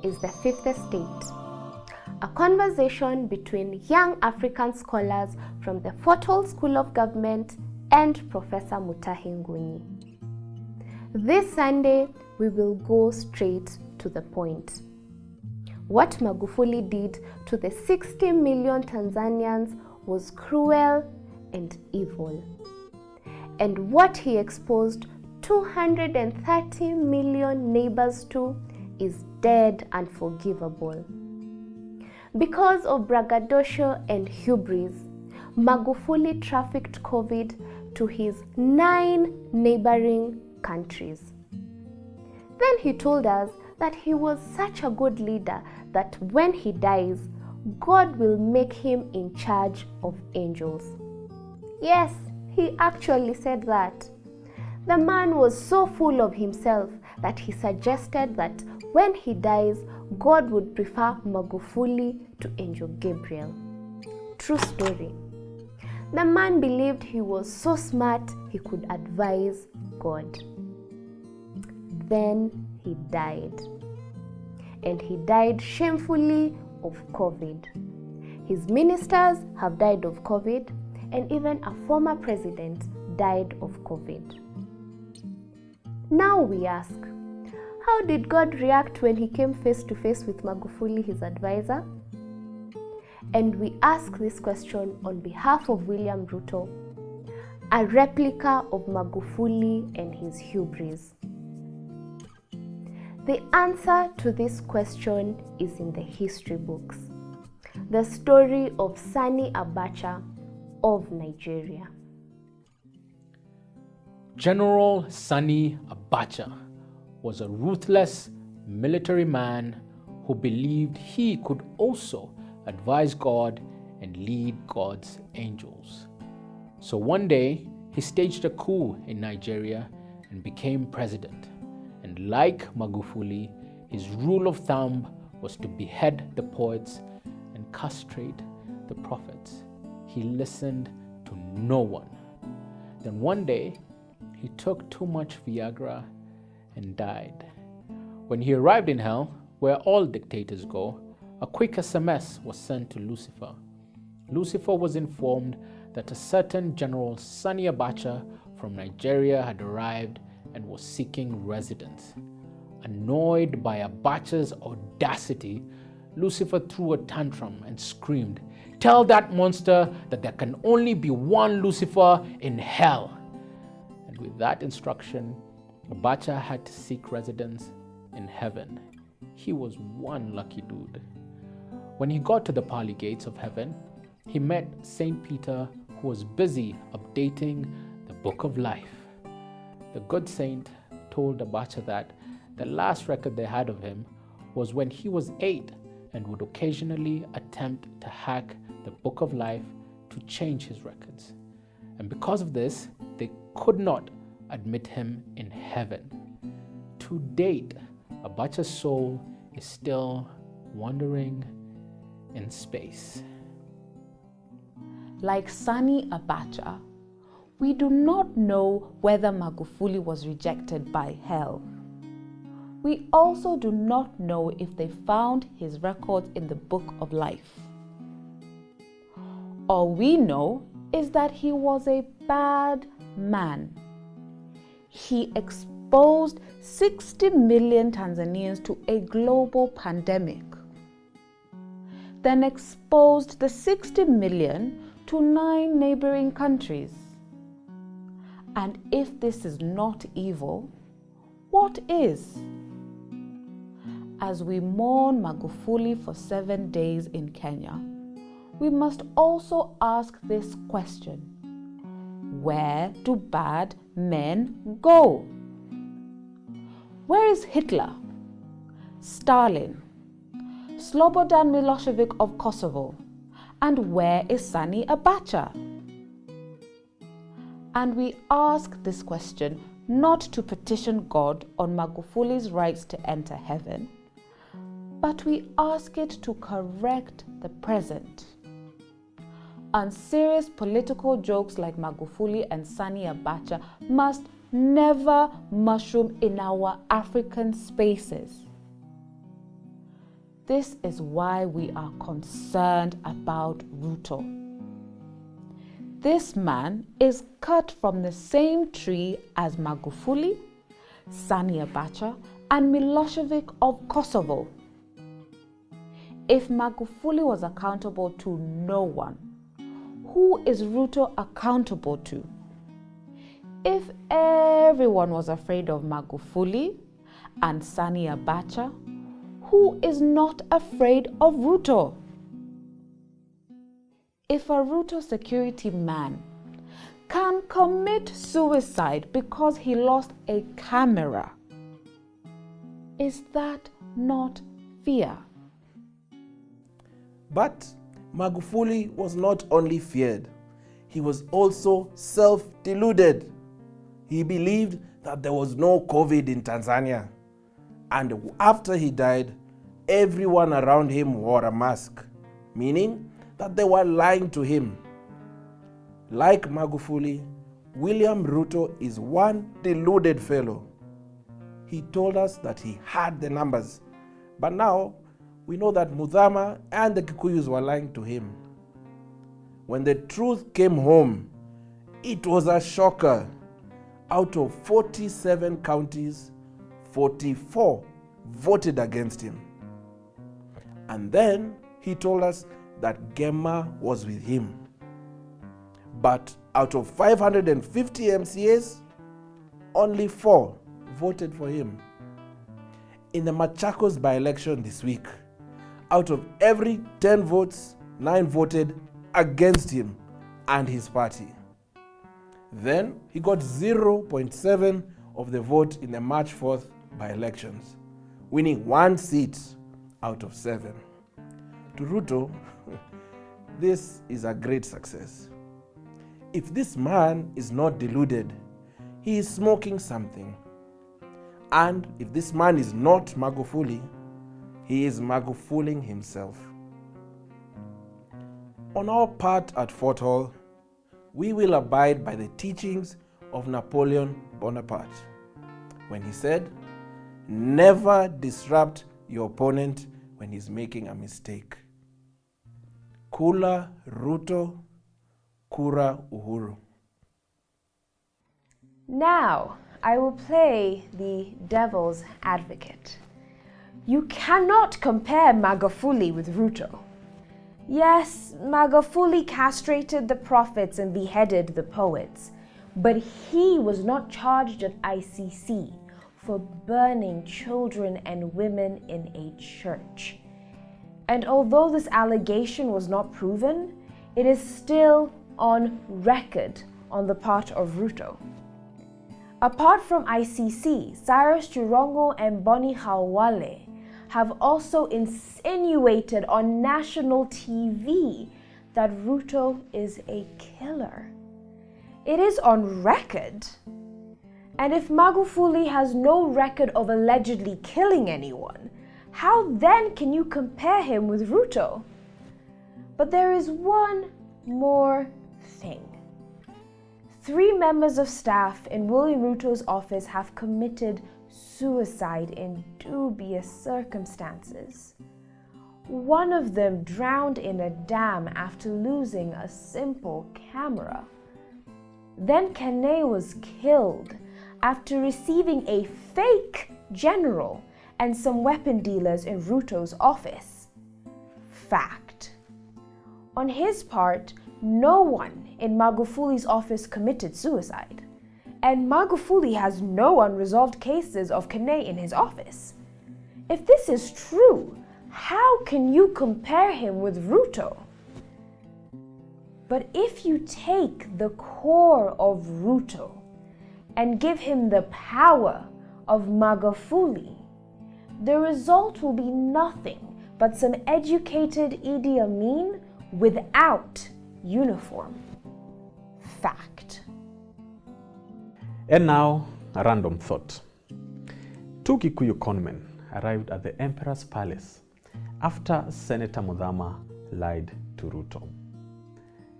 is the fifth estate, a conversation between young African scholars from the Fortall School of Government and Professor Mutahi Ngunyi. This Sunday, we will go straight to the point. What Magufuli did to the 60 million Tanzanians was cruel and evil. And what he exposed 230 million neighbors to is dead and forgivable. Because of braggadocio and hubris, Magufuli trafficked COVID to his 9 neighboring countries. Then he told us that he was such a good leader that when he dies, God will make him in charge of angels. Yes, he actually said that. The man was so full of himself that he suggested that when he dies, God would prefer Magufuli to Angel Gabriel. True story. The man believed he was so smart he could advise God. Then he died. And he died shamefully of COVID. His ministers have died of COVID, and even a former president died of COVID. Now we ask, how did God react when he came face to face with Magufuli, his advisor? And we ask this question on behalf of William Ruto, a replica of Magufuli and his hubris. The answer to this question is in the history books. The story of Sani Abacha of Nigeria. General Sani Abacha was a ruthless military man who believed he could also advise God and lead God's angels. So one day, he staged a coup in Nigeria and became president. And like Magufuli, his rule of thumb was to behead the poets and castrate the prophets. He listened to no one. Then one day, he took too much Viagra and died. When he arrived in hell, where all dictators go, a quick SMS was sent to Lucifer. Lucifer was informed that a certain General Sani Abacha from Nigeria had arrived and was seeking residence. Annoyed by Abacha's audacity, Lucifer threw a tantrum and screamed, "Tell that monster that there can only be one Lucifer in hell." And with that instruction, Abacha had to seek residence in heaven. He was one lucky dude. When he got to the pearly gates of heaven, he met Saint Peter, who was busy updating the book of life. The good saint told Abacha that the last record they had of him was when he was 8 and would occasionally attempt to hack the book of life to change his records. And because of this, they could not admit him in heaven. To date, Abacha's soul is still wandering in space. Like Sani Abacha, we do not know whether Magufuli was rejected by hell. We also do not know if they found his records in the book of life. All we know is that he was a bad man. He exposed 60 million Tanzanians to a global pandemic, then exposed the 60 million to 9 neighboring countries. And if this is not evil, what is? As we mourn Magufuli for 7 days in Kenya, we must also ask this question: where do bad men go? Where is Hitler, Stalin, Slobodan Milosevic of Kosovo, and where is Sani Abacha? And we ask this question not to petition God on Magufuli's rights to enter heaven, but we ask it to correct the present. Unserious political jokes like Magufuli and Sani Abacha must never mushroom in our African spaces. This is why we are concerned about Ruto. This man is cut from the same tree as MAGUFULI, Sani Abacha, and Milosevic of Kosovo. If MAGUFULI was accountable to no one, who is Ruto accountable to? If everyone was afraid of MAGUFULI and Sani Abacha, who is not afraid of Ruto? If a Ruto security man can commit suicide because he lost a camera, is that not fear? But MAGUFULI was not only feared, he was also self-deluded. He believed that there was no COVID in Tanzania. And after he died, everyone around him wore a mask, meaning that they were lying to him. Like MAGUFULI, William Ruto is one deluded fellow. He told us that he had the numbers, but now we know that Muthama and the Kikuyus were lying to him. When the truth came home, it was a shocker. Out of 47 counties, 44 voted against him. And then he told us that Gemma was with him. But out of 550 MCAs, only 4 voted for him. In the Machakos by-election this week, out of every 10 votes, 9 voted against him and his party. Then he got 0.7 of the vote in the March 4th by-elections, winning 1 seat out of 7. To Ruto, this is a great success. If this man is not deluded, he is smoking something. And if this man is not MAGUFULI, he is MAGUFULing himself. On our part at Fort Hall, we will abide by the teachings of Napoleon Bonaparte when he said, "Never disrupt your opponent when he's making a mistake." Kula Ruto, Kura Uhuru. Now, I will play the devil's advocate. You cannot compare MAGUFULI with Ruto. Yes, MAGUFULI castrated the prophets and beheaded the poets, but he was not charged at ICC for burning children and women in a church. And although this allegation was not proven, it is still on record on the part of Ruto. Apart from ICC, Cyrus Chirongo and Boni Khalwale have also insinuated on national TV that Ruto is a killer. It is on record. And if MAGUFULI has no record of allegedly killing anyone, how then can you compare him with Ruto? But there is one more thing. 3 members of staff in William Ruto's office have committed suicide in dubious circumstances. One of them drowned in a dam after losing a simple camera. Then Kane was killed after receiving a fake general and some weapon dealers in Ruto's office. Fact. On his part, no one in MAGUFULI's office committed suicide. And MAGUFULI has no unresolved cases of Kane in his office. If this is true, how can you compare him with Ruto? But if you take the core of Ruto and give him the power of MAGUFULI, the result will be nothing but some educated Idi Amin without uniform. Fact. And now, a random thought. 2 Kikuyu conmen arrived at the Emperor's Palace after Senator Muthama lied to Ruto.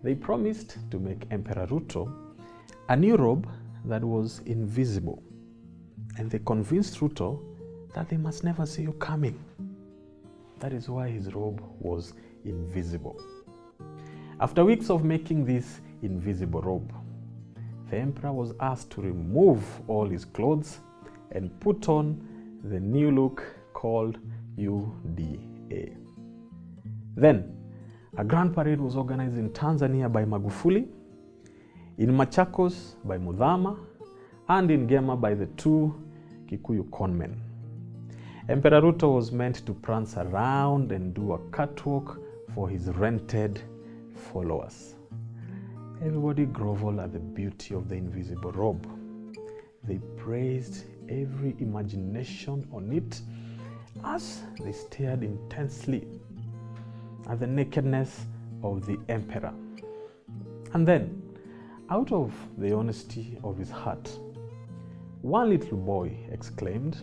They promised to make Emperor Ruto a new robe that was invisible, and they convinced Ruto that they must never see you coming. That is why his robe was invisible. After weeks of making this invisible robe, the emperor was asked to remove all his clothes and put on the new look called UDA. Then, a grand parade was organized in Tanzania by Magufuli, in Machakos by Muthama, and in Gema by the two Kikuyu conmen. Emperor Ruto was meant to prance around and do a catwalk for his rented followers. Everybody groveled at the beauty of the invisible robe. They praised every imagination on it as they stared intensely at the nakedness of the emperor. And then, out of the honesty of his heart, one little boy exclaimed,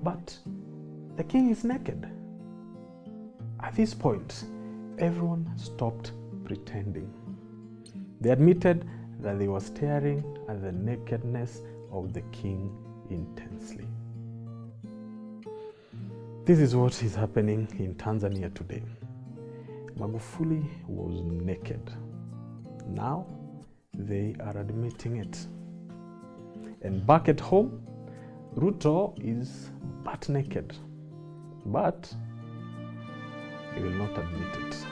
"But the king is naked." At this point, everyone stopped pretending. They admitted that they were staring at the nakedness of the king intensely. This is what is happening in Tanzania today. Magufuli was naked. Now they are admitting it. And back at home, Ruto is butt naked, but he will not admit it.